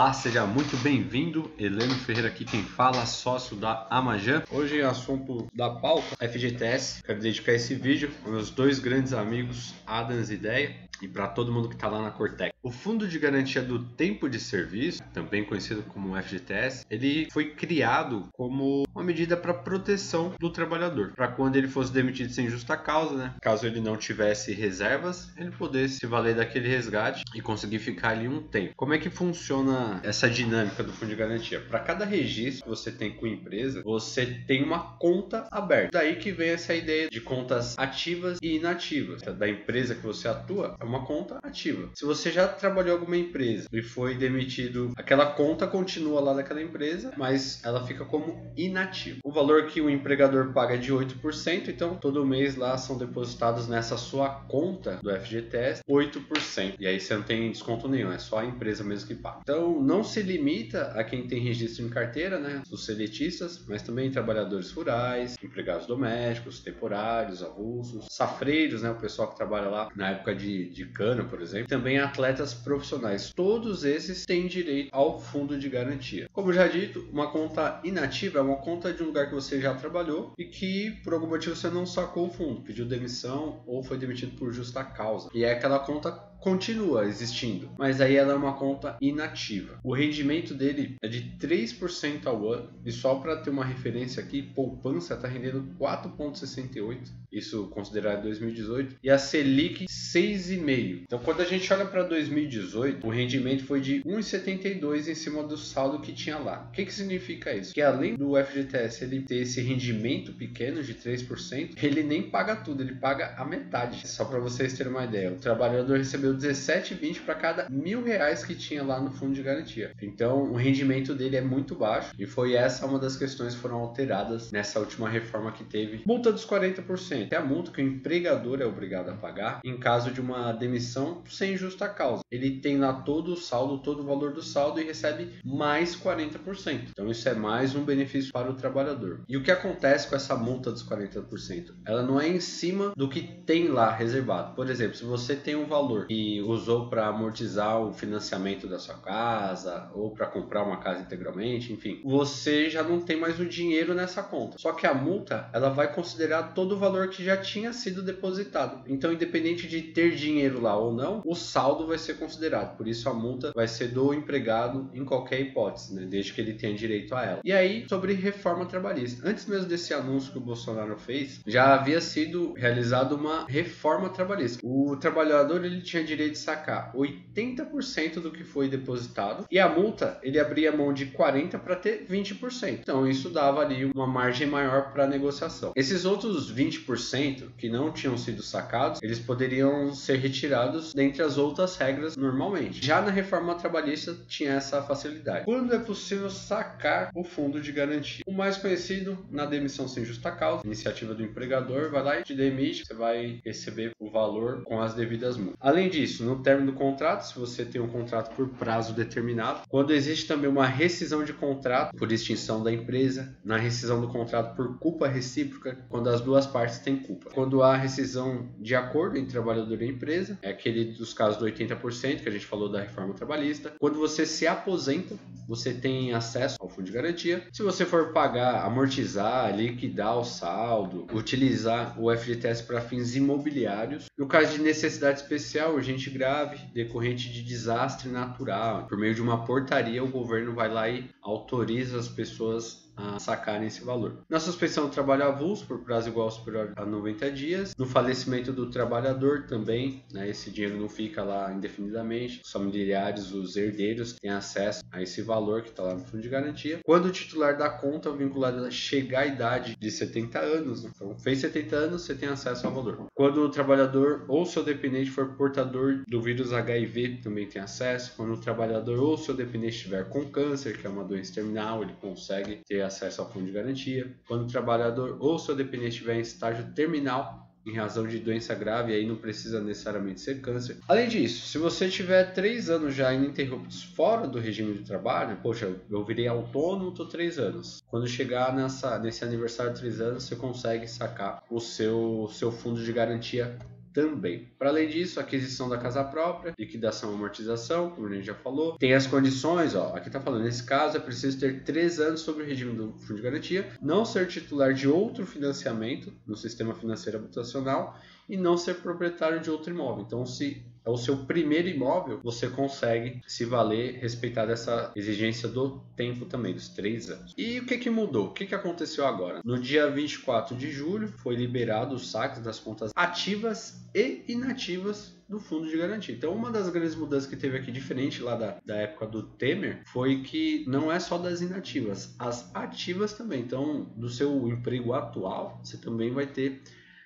Olá, seja muito bem-vindo. Heleno Ferreira aqui quem fala, sócio da Amajan. Hoje assunto da pauta FGTS. Quero dedicar esse vídeo aos meus dois grandes amigos, Adams e Ideia, e para todo mundo que está lá na Cortec. O Fundo de Garantia do Tempo de Serviço, também conhecido como FGTS, ele foi criado como uma medida para proteção do trabalhador, para quando ele fosse demitido sem justa causa, né? Caso ele não tivesse reservas, ele pudesse se valer daquele resgate e conseguir ficar ali um tempo. Como é que funciona essa dinâmica do Fundo de Garantia? Para cada registro que você tem com a empresa, você tem uma conta aberta. Daí que vem essa ideia de contas ativas e inativas. Da empresa que você atua, é uma conta ativa. Se você já trabalhou em alguma empresa e foi demitido, aquela conta continua lá naquela empresa, mas ela fica como inativa. O valor que o empregador paga é de 8%, então todo mês lá são depositados nessa sua conta do FGTS 8%. E aí você não tem desconto nenhum, é só a empresa mesmo que paga. Então não se limita a quem tem registro em carteira, né, os seletistas, mas também trabalhadores rurais, empregados domésticos, temporários, avulsos, safreiros, né, o pessoal que trabalha lá na época de cana, por exemplo, também atletas profissionais. Todos esses têm direito ao fundo de garantia. Como já dito, uma conta inativa é uma conta de um lugar que você já trabalhou e que por algum motivo você não sacou o fundo, pediu demissão ou foi demitido por justa causa. E é aquela conta continua existindo, mas aí ela é uma conta inativa. O rendimento dele é de 3% ao ano, e só para ter uma referência aqui, poupança está rendendo 4,68%, isso considerado 2018, e a Selic 6,5%. Então quando a gente olha para 2018, o rendimento foi de 1,72% em cima do saldo que tinha lá. O que significa isso? Que além do FGTS ele ter esse rendimento pequeno de 3%, ele nem paga tudo, ele paga a metade. Só para vocês terem uma ideia, o trabalhador recebeu 17,20 para cada R$1.000 que tinha lá no fundo de garantia. Então o rendimento dele é muito baixo e foi essa uma das questões que foram alteradas nessa última reforma que teve. Multa dos 40%. É a multa que o empregador é obrigado a pagar em caso de uma demissão sem justa causa. Ele tem lá todo o saldo, todo o valor do saldo e recebe mais 40%. Então isso é mais um benefício para o trabalhador. E o que acontece com essa multa dos 40%? Ela não é em cima do que tem lá reservado. Por exemplo, se você tem um valor que usou para amortizar o financiamento da sua casa ou para comprar uma casa integralmente, enfim, você já não tem mais o dinheiro nessa conta. Só que a multa, ela vai considerar todo o valor que já tinha sido depositado. Então, independente de ter dinheiro lá ou não, o saldo vai ser considerado. Por isso a multa vai ser do empregado em qualquer hipótese, né? Desde que ele tenha direito a ela. E aí, sobre reforma trabalhista. Antes mesmo desse anúncio que o Bolsonaro fez, já havia sido realizada uma reforma trabalhista. O trabalhador ele tinha direito de sacar 80% do que foi depositado e a multa ele abria mão de 40% para ter 20%. Então isso dava ali uma margem maior para negociação. Esses outros 20% que não tinham sido sacados, eles poderiam ser retirados dentre as outras regras normalmente. Já na reforma trabalhista tinha essa facilidade. Quando é possível sacar o fundo de garantia? O mais conhecido na demissão sem justa causa, iniciativa do empregador, vai lá e te demite, você vai receber o valor com as devidas multas. Além disso, no término do contrato, se você tem um contrato por prazo determinado, quando existe também uma rescisão de contrato por extinção da empresa, na rescisão do contrato por culpa recíproca, quando as duas partes têm culpa. Quando há rescisão de acordo entre trabalhador e empresa, é aquele dos casos do 80% que a gente falou da reforma trabalhista. Quando você se aposenta, você tem acesso ao fundo de garantia. Se você for pagar, amortizar, liquidar o saldo, utilizar o FGTS para fins imobiliários, no caso de necessidade especial, urgente e grave, decorrente de desastre natural, por meio de uma portaria, o governo vai lá e autoriza as pessoas a sacarem esse valor. Na suspensão do trabalho avulso por prazo igual ou superior a 90 dias, no falecimento do trabalhador também, né, esse dinheiro não fica lá indefinidamente, os familiares, os herdeiros têm acesso a esse valor que está lá no fundo de garantia. Quando o titular da conta vinculada chegar à idade de 70 anos, então fez 70 anos, você tem acesso ao valor. Quando o trabalhador ou seu dependente for portador do vírus HIV, também tem acesso. Quando o trabalhador ou seu dependente estiver com câncer, que é uma doença terminal, ele consegue ter acesso ao fundo de garantia. Quando o trabalhador ou seu dependente estiver em estágio terminal, em razão de doença grave, aí não precisa necessariamente ser câncer. Além disso, se você tiver 3 anos já ininterruptos fora do regime de trabalho, poxa, eu virei autônomo, tô 3 anos. Quando chegar nesse aniversário de 3 anos, você consegue sacar o seu fundo de garantia também. Para além disso, aquisição da casa própria, liquidação e amortização, como a gente já falou. Tem as condições, ó, aqui está falando, nesse caso é preciso ter 3 anos sobre o regime do fundo de garantia, não ser titular de outro financiamento no sistema financeiro habitacional e não ser proprietário de outro imóvel. Então, se é o seu primeiro imóvel, você consegue se valer, respeitar dessa exigência do tempo também, dos 3 anos. E o que mudou? O que aconteceu agora? No dia 24 de julho, foi liberado os saques das contas ativas e inativas do fundo de garantia. Então, uma das grandes mudanças que teve aqui, diferente lá da época do Temer, foi que não é só das inativas, as ativas também. Então, do seu emprego atual, você também vai ter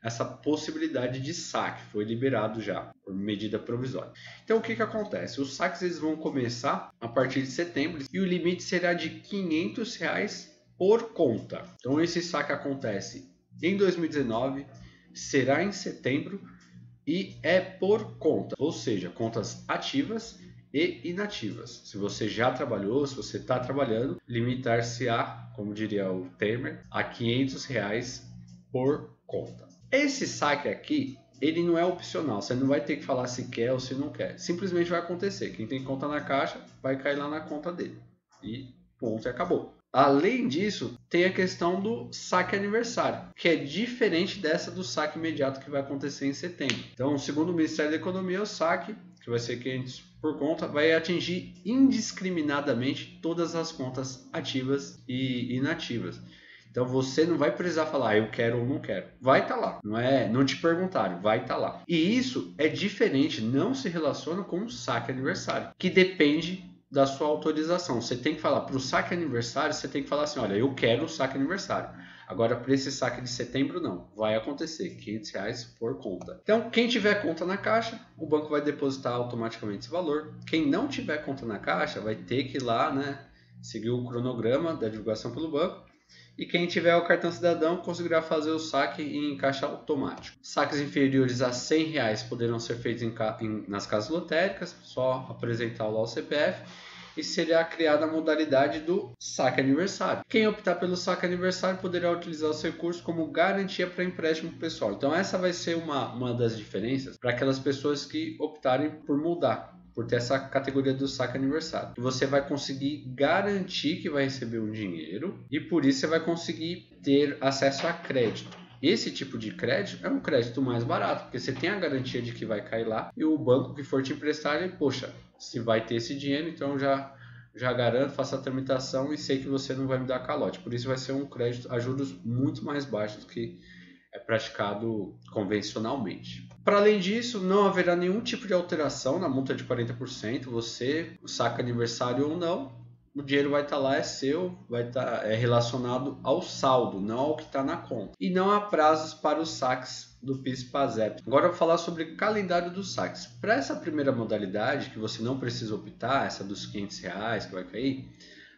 essa possibilidade de saque, foi liberado já por medida provisória. Então o que acontece? Os saques eles vão começar a partir de setembro e o limite será de R$ 500 por conta. Então esse saque acontece em 2019, será em setembro e é por conta, ou seja, contas ativas e inativas. Se você já trabalhou, se você está trabalhando, limitar-se-á, como diria o Temer, a R$ 500 por conta. Esse saque aqui, ele não é opcional, você não vai ter que falar se quer ou se não quer. Simplesmente vai acontecer. Quem tem conta na Caixa vai cair lá na conta dele. E ponto, e acabou. Além disso, tem a questão do saque aniversário, que é diferente dessa do saque imediato que vai acontecer em setembro. Então, segundo o Ministério da Economia, o saque, que vai ser 500 por conta, vai atingir indiscriminadamente todas as contas ativas e inativas. Então você não vai precisar falar eu quero ou não quero. Vai estar lá. Não te perguntaram, vai estar lá. E isso é diferente, não se relaciona com o saque aniversário, que depende da sua autorização. Você tem que falar para o saque aniversário, você tem que falar assim, olha, eu quero o saque aniversário. Agora para esse saque de setembro não, vai acontecer, R$ 500 por conta. Então quem tiver conta na Caixa, o banco vai depositar automaticamente esse valor. Quem não tiver conta na Caixa vai ter que ir lá, seguir o cronograma da divulgação pelo banco. E quem tiver o cartão cidadão conseguirá fazer o saque em caixa automático. Saques inferiores a R$ 100 poderão ser feitos nas casas lotéricas, só apresentar lá o CPF. E será criada a modalidade do saque aniversário. Quem optar pelo saque aniversário poderá utilizar os recursos como garantia para empréstimo pessoal. Então essa vai ser uma das diferenças para aquelas pessoas que optarem por mudar, por ter essa categoria do saque aniversário. Você vai conseguir garantir que vai receber um dinheiro e por isso você vai conseguir ter acesso a crédito. Esse tipo de crédito é um crédito mais barato, porque você tem a garantia de que vai cair lá e o banco que for te emprestar, ele, poxa, se vai ter esse dinheiro, então já garanto, faço a tramitação e sei que você não vai me dar calote. Por isso vai ser um crédito a juros muito mais baixos do que é praticado convencionalmente. Para além disso, não haverá nenhum tipo de alteração na multa de 40%. Você saca aniversário ou não, o dinheiro vai estar lá, é seu, é relacionado ao saldo, não ao que está na conta. E não há prazos para os saques do PIS/PASEP. Agora eu vou falar sobre o calendário dos saques. Para essa primeira modalidade, que você não precisa optar, essa dos R$ 500 que vai cair,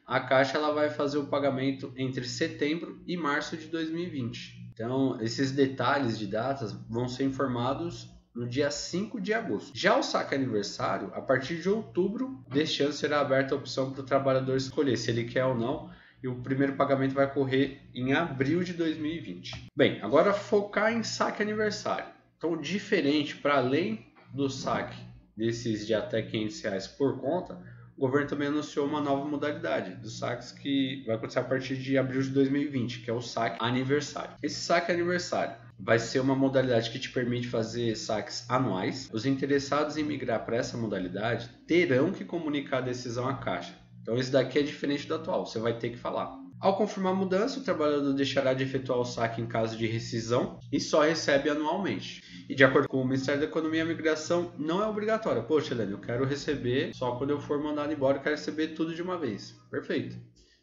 a Caixa ela vai fazer o pagamento entre setembro e março de 2020. Então, esses detalhes de datas vão ser informados no dia 5 de agosto. Já o saque aniversário, a partir de outubro deste ano será aberta a opção para o trabalhador escolher se ele quer ou não, e o primeiro pagamento vai ocorrer em abril de 2020. Bem, agora focar em saque aniversário. Então, diferente, para além do saque desses de até R$ 500 por conta, o governo também anunciou uma nova modalidade dos saques que vai acontecer a partir de abril de 2020, que é o saque aniversário. Esse saque aniversário vai ser uma modalidade que te permite fazer saques anuais. Os interessados em migrar para essa modalidade terão que comunicar a decisão à Caixa. Então esse daqui é diferente do atual, você vai ter que falar. Ao confirmar a mudança, o trabalhador deixará de efetuar o saque em caso de rescisão e só recebe anualmente. E de acordo com o Ministério da Economia, a migração não é obrigatória. Poxa, Helene, eu quero receber só quando eu for mandado embora, eu quero receber tudo de uma vez. Perfeito.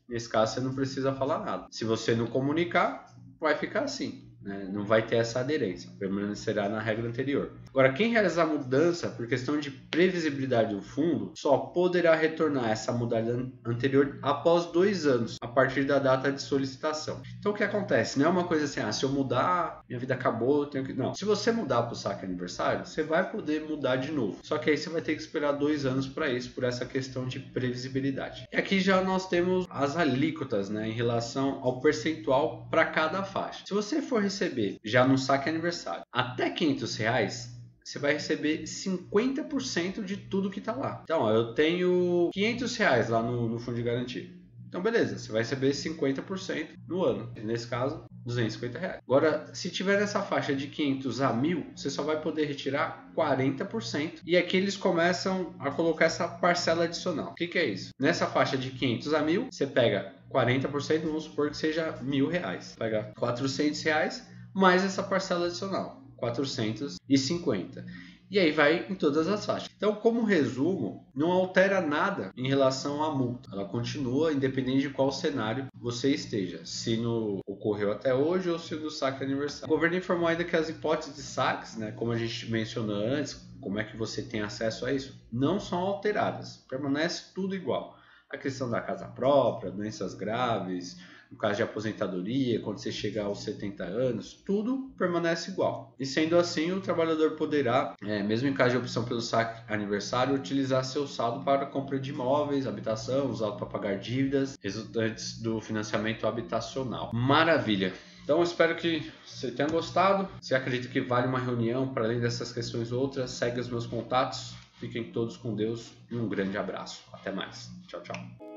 Nesse caso, você não precisa falar nada. Se você não comunicar, vai ficar assim. Não vai ter essa aderência, permanecerá na regra anterior. Agora, quem realizar a mudança por questão de previsibilidade do fundo só poderá retornar essa modalidade anterior após 2 anos, a partir da data de solicitação. Então, o que acontece? Não é uma coisa assim, se eu mudar, minha vida acabou, eu tenho que... Não, se você mudar para o saque aniversário, você vai poder mudar de novo. Só que aí você vai ter que esperar 2 anos para isso, por essa questão de previsibilidade. E aqui já nós temos as alíquotas, em relação ao percentual para cada faixa. Se você for receber receber já no saque aniversário até R$500, você vai receber 50% de tudo que está lá. Então, ó, eu tenho R$500 lá no fundo de garantia. Então, beleza, você vai receber 50% no ano. Nesse caso, R$250. Agora, se tiver nessa faixa de 500 a 1.000, você só vai poder retirar 40%. E aqui eles começam a colocar essa parcela adicional. O que é isso? Nessa faixa de 500 a 1.000, você pega 40%, vamos supor que seja R$1.000. Pega R$400 mais essa parcela adicional, 450. E aí vai em todas as faixas. Então, como resumo, não altera nada em relação à multa. Ela continua independente de qual cenário você esteja. Se ocorreu até hoje ou se no saque aniversário. O governo informou ainda que as hipóteses de saques, né, como a gente mencionou antes, como é que você tem acesso a isso, não são alteradas. Permanece tudo igual. A questão da casa própria, doenças graves, no caso de aposentadoria, quando você chegar aos 70 anos, tudo permanece igual. E sendo assim, o trabalhador poderá, mesmo em caso de opção pelo saque aniversário, utilizar seu saldo para a compra de imóveis, habitação, usá-lo para pagar dívidas resultantes do financiamento habitacional. Maravilha! Então, eu espero que você tenha gostado. Se acredita que vale uma reunião, para além dessas questões outras, segue os meus contatos. Fiquem todos com Deus e um grande abraço. Até mais. Tchau, tchau.